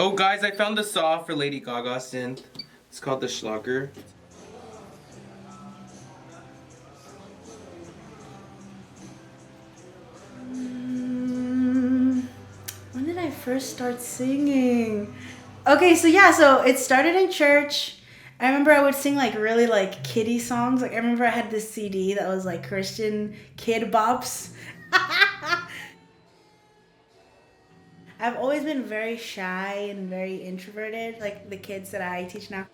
Oh guys, I found the saw for Lady Gaga synth. It's called the Schlager. When did I first start singing? Okay, so yeah, so it started in church. I remember I would sing like really like kiddie songs. Like I remember I had this CD that was like Christian kid bops. I've always been very shy and very introverted, like the kids that I teach now.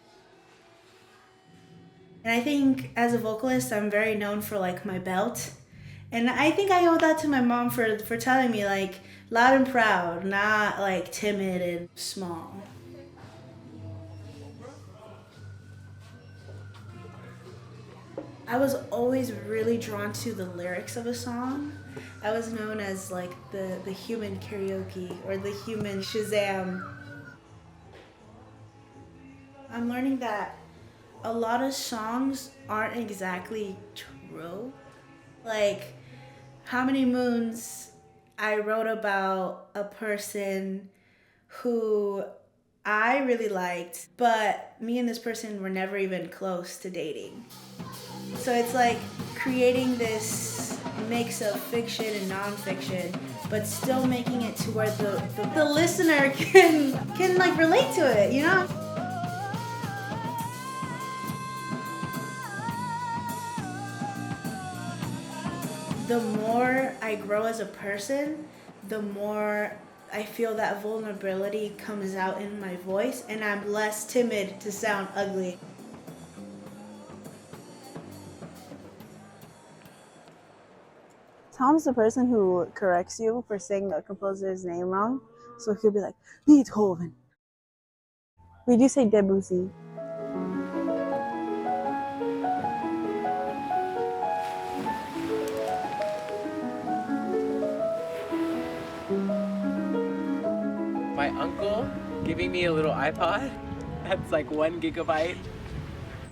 And I think as a vocalist, I'm very known for like my belt. And I think I owe that to my mom for telling me like loud and proud, not like timid and small. I was always really drawn to the lyrics of a song. I was known as like the human karaoke or the human Shazam. I'm learning that a lot of songs aren't exactly true. Like, how many moons I wrote about a person who I really liked, but me and this person were never even close to dating. So it's like creating this mix of fiction and nonfiction, but still making it to where the listener can like relate to it, you know? The more I grow as a person, the more I feel that vulnerability comes out in my voice, and I'm less timid to sound ugly. Tom's the person who corrects you for saying the composer's name wrong. So he'll be like, Beethoven. We do say Debussy. My uncle giving me a little iPod that's like 1 gigabyte.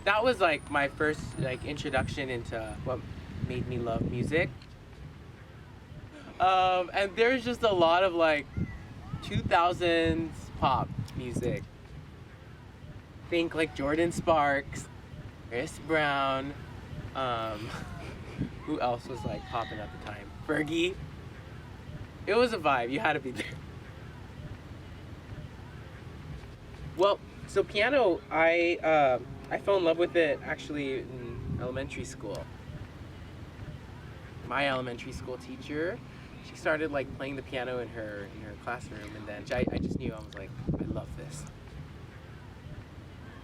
That was like my first like introduction into what made me love music. And there's just a lot of like 2000s pop music. Think like Jordan Sparks, Chris Brown, who else was like popping at the time? Fergie. It was a vibe, you had to be there. Well, so piano, I fell in love with it actually in elementary school. My elementary school teacher, she started like playing the piano in her classroom, and then I just knew, I was like, I love this.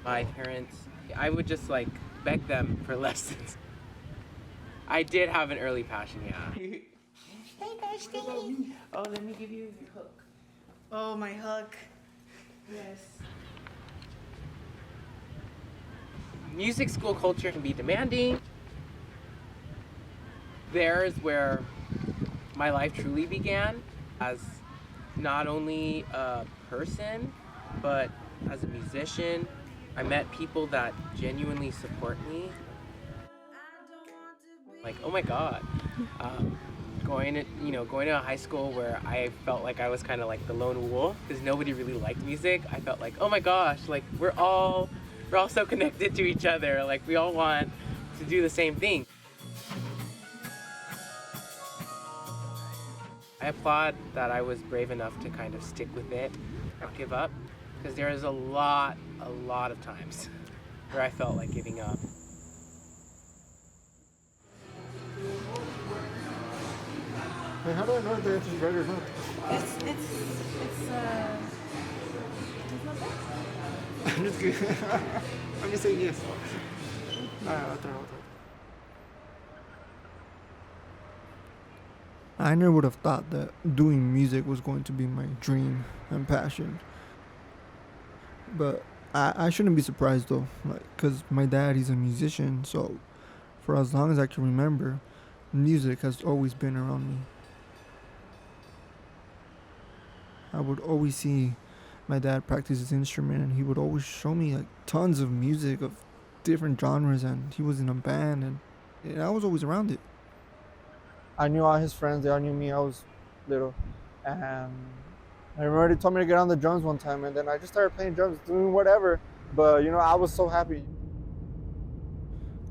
My parents, I would just like beg them for lessons. I did have an early passion, yeah. Hey, Dusty. Oh, let me give you your hook. Oh, my hook. Yes. Music school culture can be demanding. There's where my life truly began as not only a person, but as a musician. I met people that genuinely support me. Like, oh my God. Going to a high school where I felt like I was kind of like the lone wolf because nobody really liked music. I felt like, oh my gosh, like we're all so connected to each other. Like we all want to do the same thing. I applaud that I was brave enough to kind of stick with it, not give up, because there is a lot of times where I felt like giving up. Hey, how do I know if the answer is right or not? It's not bad. I'm just kidding. I'm just saying yes. Otra. I never would have thought that doing music was going to be my dream and passion. But I shouldn't be surprised though, like, cause my dad, he's a musician, so for as long as I can remember, music has always been around me. I would always see my dad practice his instrument, and he would always show me like tons of music of different genres, and he was in a band, and I was always around it. I knew all his friends, they all knew me. I was little, and I remember he told me to get on the drums one time, and then I just started playing drums, doing whatever. But I was so happy.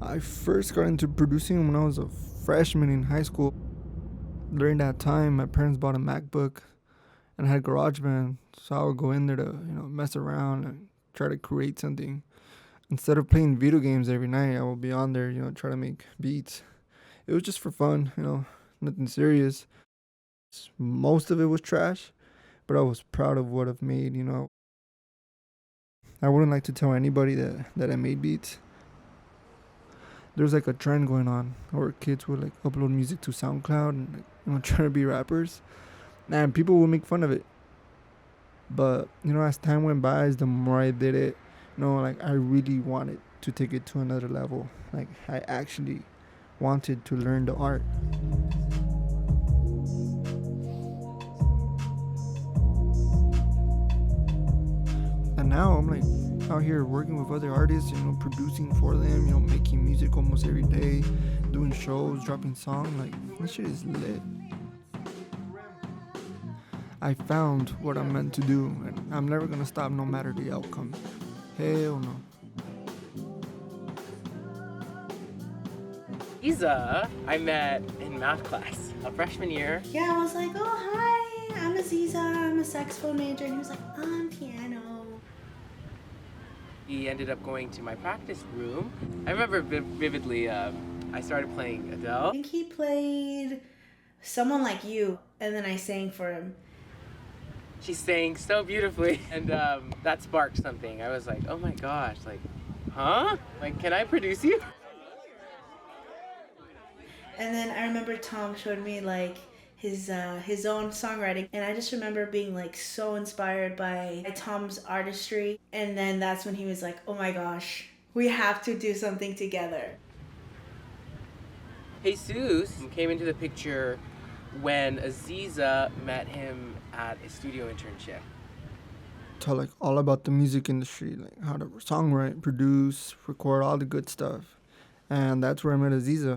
I first got into producing when I was a freshman in high school. During that time, my parents bought a MacBook and I had GarageBand, so I would go in there to mess around and try to create something. Instead of playing video games every night, I would be on there, try to make beats. It was just for fun, nothing serious. Most of it was trash, but I was proud of what I've made, I wouldn't like to tell anybody that I made beats. There's like a trend going on where kids would like upload music to SoundCloud and try to be rappers, and people will make fun of it. But as time went by, as the more I did it, like I really wanted to take it to another level. Like I actually wanted to learn the art. And now I'm like out here working with other artists, producing for them, making music almost every day, doing shows, dropping songs. Like this shit is lit. I found what I'm meant to do, and I'm never gonna stop no matter the outcome. Hell no. Isa, I met in math class, a freshman year. Yeah, I was like, oh, hi, I'm Aziza, I'm a saxophone major. And he was like, I'm piano. He ended up going to my practice room. I remember vividly, I started playing I Adele. think he played Someone Like You, and then I sang for him. She sang so beautifully, and that sparked something. I was like, oh my gosh, like, huh? Like, can I produce you? And then I remember Tom showed me like his own songwriting, and I just remember being like so inspired by Tom's artistry. And then that's when he was like, oh my gosh, we have to do something together. Jesus came into the picture when Aziza met him at a studio internship. Tell like all about the music industry, like how to songwrite, produce, record, all the good stuff. And that's where I met Aziza.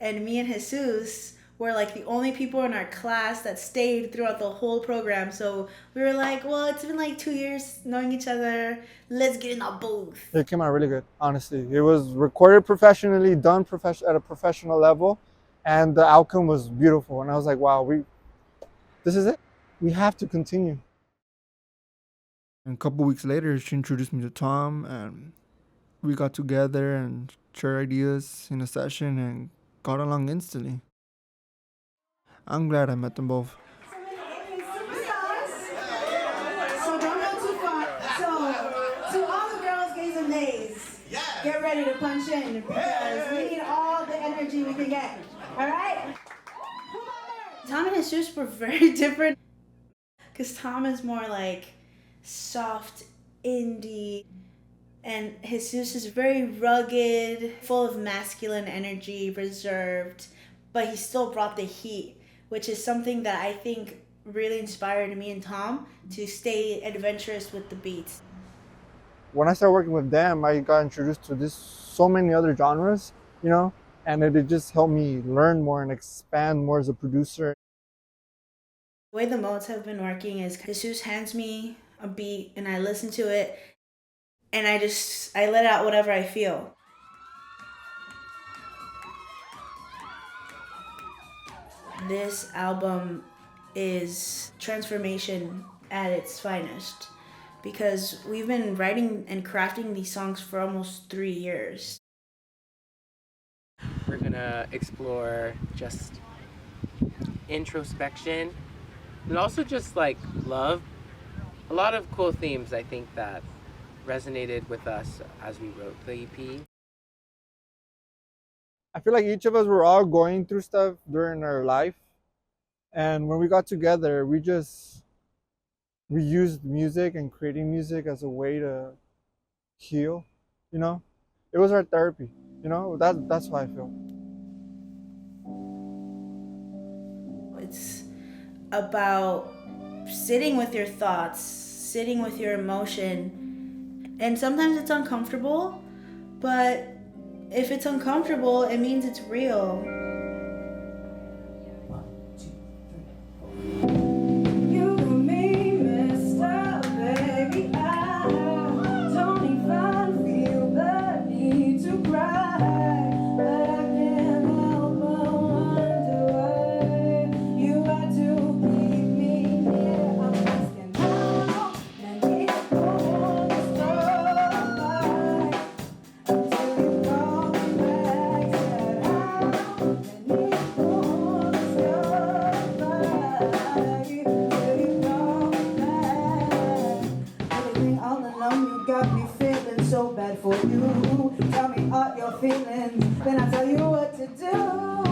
And me and Jesus were like the only people in our class that stayed throughout the whole program. So we were like, well, it's been like 2 years knowing each other. Let's get in the booth. It came out really good, honestly. It was recorded professionally, done at a professional level, and the outcome was beautiful. And I was like, wow, this is it. We have to continue. And a couple weeks later, she introduced me to Tom, and we got together and shared ideas in a session and got along instantly. I'm glad I met them both. So don't go too far. So to all the girls, gays, and nays, get ready to punch in because we need all the energy we can get. All right? Tom and Jesus were very different because Tom is more like soft indie, and Jesus is very rugged, full of masculine energy, reserved, but he still brought the heat, which is something that I think really inspired me and Tom to stay adventurous with the beats. When I started working with them, I got introduced to so many other genres, and it just helped me learn more and expand more as a producer. The way the modes have been working is Jesus hands me a beat and I listen to it and I let out whatever I feel. This album is transformation at its finest because we've been writing and crafting these songs for almost 3 years. We're gonna explore just introspection and also just like love. A lot of cool themes I think that resonated with us as we wrote the EP. I feel like each of us were all going through stuff during our life, and when we got together, we used music and creating music as a way to heal. You know, it was our therapy. You know, that's how I feel. It's about sitting with your thoughts, sitting with your emotion, and sometimes it's uncomfortable, but if it's uncomfortable, it means it's real. Got me feeling so bad for you. Tell me all your feelings, then I'll tell you what to do.